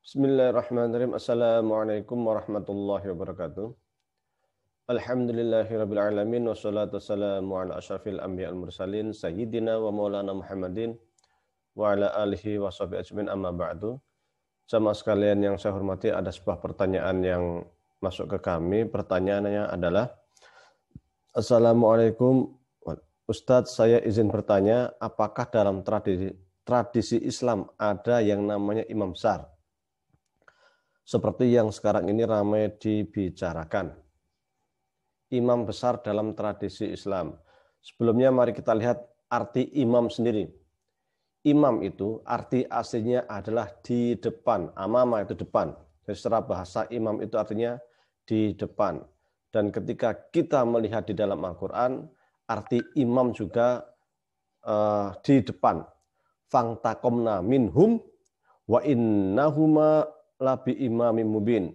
Bismillahirrahmanirrahim. Assalamualaikum warahmatullahi wabarakatuh. Alhamdulillahirabbil alamin wassalatu wassalamu ala asyrafil anbiya'il mursalin sayyidina wa maulana Muhammadin wa ala alihi wa sahbihi ajmain amma ba'du. Jamaah sekalian yang saya hormati, ada sebuah pertanyaan yang masuk ke kami. Pertanyaannya adalah, Assalamualaikum Ustadz, saya izin bertanya, apakah dalam tradisi Islam ada yang namanya imam besar? Seperti yang sekarang ini ramai dibicarakan. Imam besar dalam tradisi Islam. Sebelumnya mari kita lihat arti imam sendiri. Imam itu arti aslinya adalah di depan. Amama itu depan. Jadi secara bahasa imam itu artinya di depan. Dan ketika kita melihat di dalam Al-Quran, arti imam juga di depan. Fangtakomna minhum wa innahuma labi imamim mubin.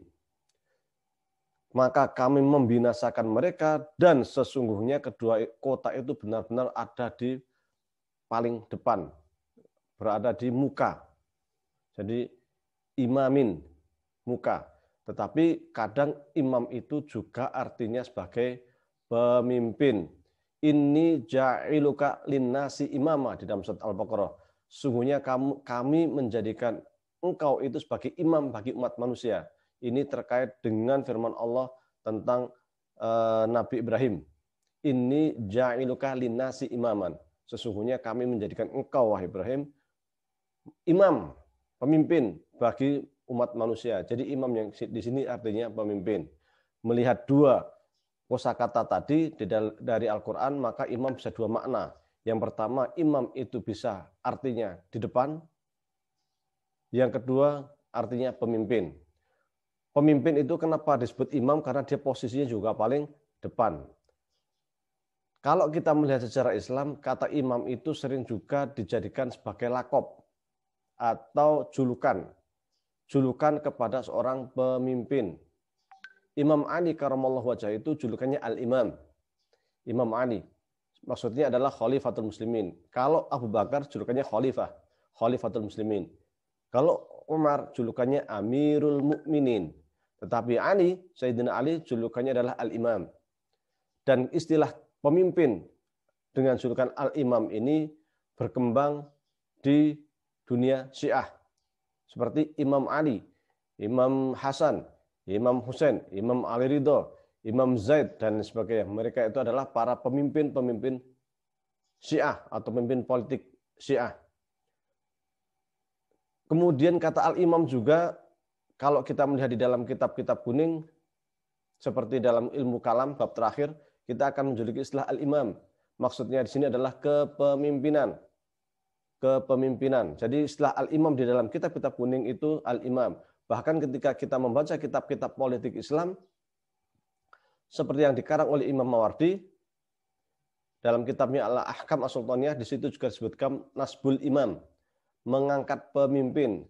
Maka kami membinasakan mereka dan sesungguhnya kedua kota itu benar-benar ada di paling depan, berada di muka. Jadi imamin, muka. Tetapi kadang imam itu juga artinya sebagai pemimpin. Inni ja'iluka linnasi imama di dalam surat Al-Baqarah. Sungguhnya kami menjadikan engkau itu sebagai imam bagi umat manusia. Ini terkait dengan firman Allah tentang Nabi Ibrahim. Inni ja'iluka linnasi imaman. Sesungguhnya kami menjadikan engkau, wahai Ibrahim, imam, pemimpin bagi umat manusia. Jadi imam yang di sini artinya pemimpin. Melihat dua kosakata tadi dari Al-Quran, maka imam bisa dua makna. Yang pertama, imam itu bisa artinya di depan. Yang kedua, artinya pemimpin. Pemimpin itu kenapa disebut imam? Karena dia posisinya juga paling depan. Kalau kita melihat sejarah Islam, kata imam itu sering juga dijadikan sebagai lakop atau julukan. Julukan kepada seorang pemimpin. Imam Ali karamallahu wajhah itu julukannya Al-Imam. Imam Ali. Maksudnya adalah Khalifatul Muslimin. Kalau Abu Bakar julukannya Khalifah. Khalifatul Muslimin. Kalau Umar julukannya Amirul Mukminin, tetapi Ali, Sayyidina Ali julukannya adalah Al-Imam. Dan istilah pemimpin dengan julukan Al-Imam ini berkembang di dunia Syiah. Seperti Imam Ali, Imam Hasan, Imam Husain, Imam Ali Ridho, Imam Zaid dan sebagainya. Mereka itu adalah para pemimpin-pemimpin Syiah atau pemimpin politik Syiah. Kemudian kata al-imam juga, kalau kita melihat di dalam kitab-kitab kuning, seperti dalam ilmu kalam, bab terakhir, kita akan menjuluki istilah al-imam. Maksudnya di sini adalah kepemimpinan. Kepemimpinan. Jadi istilah al-imam di dalam kitab-kitab kuning itu al-imam. Bahkan ketika kita membaca kitab-kitab politik Islam, seperti yang dikarang oleh Imam Mawardi, dalam kitabnya Al-Ahkam As-Sultaniyah, di situ juga disebutkan nasbul imam. Mengangkat pemimpin.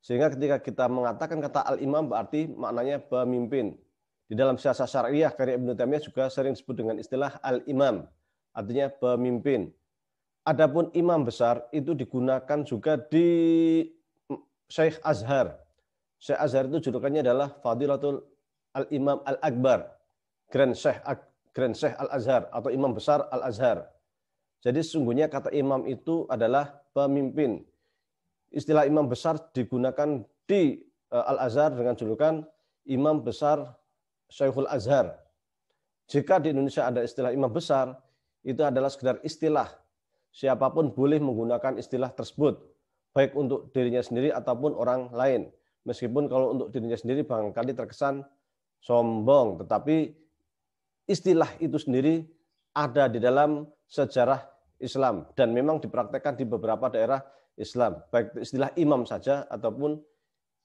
Sehingga ketika kita mengatakan kata al-imam berarti maknanya pemimpin. Di dalam siasat syariah karya Ibnu Taimiyah juga sering disebut dengan istilah al-imam. Artinya pemimpin. Adapun imam besar itu digunakan juga di Syekh Azhar. Syekh Azhar itu julukannya adalah Fadilatul al-Imam al-Akbar. Grand Syekh al-Azhar atau imam besar al-Azhar. Jadi sesungguhnya kata imam itu adalah pemimpin. Istilah imam besar digunakan di Al-Azhar dengan julukan imam besar Syekhul Azhar. Jika di Indonesia ada istilah imam besar, itu adalah sekedar istilah. Siapapun boleh menggunakan istilah tersebut, baik untuk dirinya sendiri ataupun orang lain. Meskipun kalau untuk dirinya sendiri barangkali terkesan sombong, tetapi istilah itu sendiri ada di dalam sejarah Islam dan memang dipraktekkan di beberapa daerah Islam, baik istilah imam saja ataupun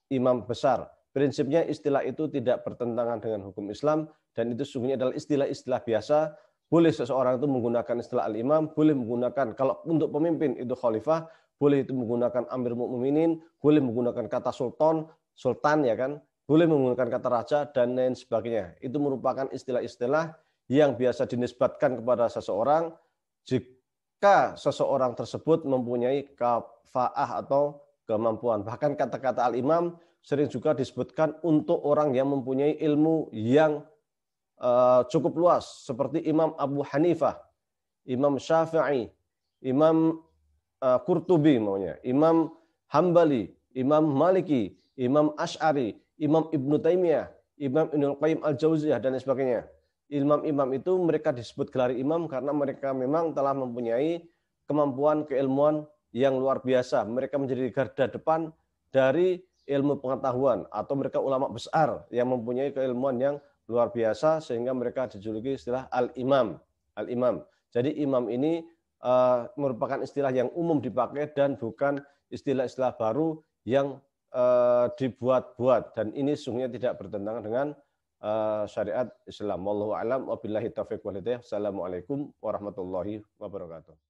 imam besar. Prinsipnya istilah itu tidak bertentangan dengan hukum Islam dan itu sesungguhnya adalah istilah-istilah biasa. Boleh seseorang itu menggunakan istilah al-imam, boleh menggunakan kalau untuk pemimpin itu khalifah, boleh itu menggunakan amir mukminin, boleh menggunakan kata sultan ya kan, boleh menggunakan kata raja dan lain sebagainya. Itu merupakan istilah-istilah yang biasa dinisbatkan kepada seseorang jika seseorang tersebut mempunyai kafaah atau kemampuan. Bahkan kata-kata al-imam sering juga disebutkan untuk orang yang mempunyai ilmu yang cukup luas seperti Imam Abu Hanifah, Imam Syafi'i, Imam Qurtubi maunya, Imam Hambali, Imam Maliki, Imam Asy'ari, Imam Ibnu Taimiyah, Imam Ibnu Qayyim Al-Jauziyah dan sebagainya. Imam-imam itu mereka disebut gelar imam karena mereka memang telah mempunyai kemampuan keilmuan yang luar biasa. Mereka menjadi garda depan dari ilmu pengetahuan atau mereka ulama besar yang mempunyai keilmuan yang luar biasa sehingga mereka dijuluki istilah al-imam. Al-imam. Jadi imam ini merupakan istilah yang umum dipakai dan bukan istilah-istilah baru yang dibuat-buat, dan ini sungguhnya tidak bertentangan dengan syariat Islam. Wallahu a'lam wa billahi taufiq wal hidayah. Assalamualaikum warahmatullahi wabarakatuh.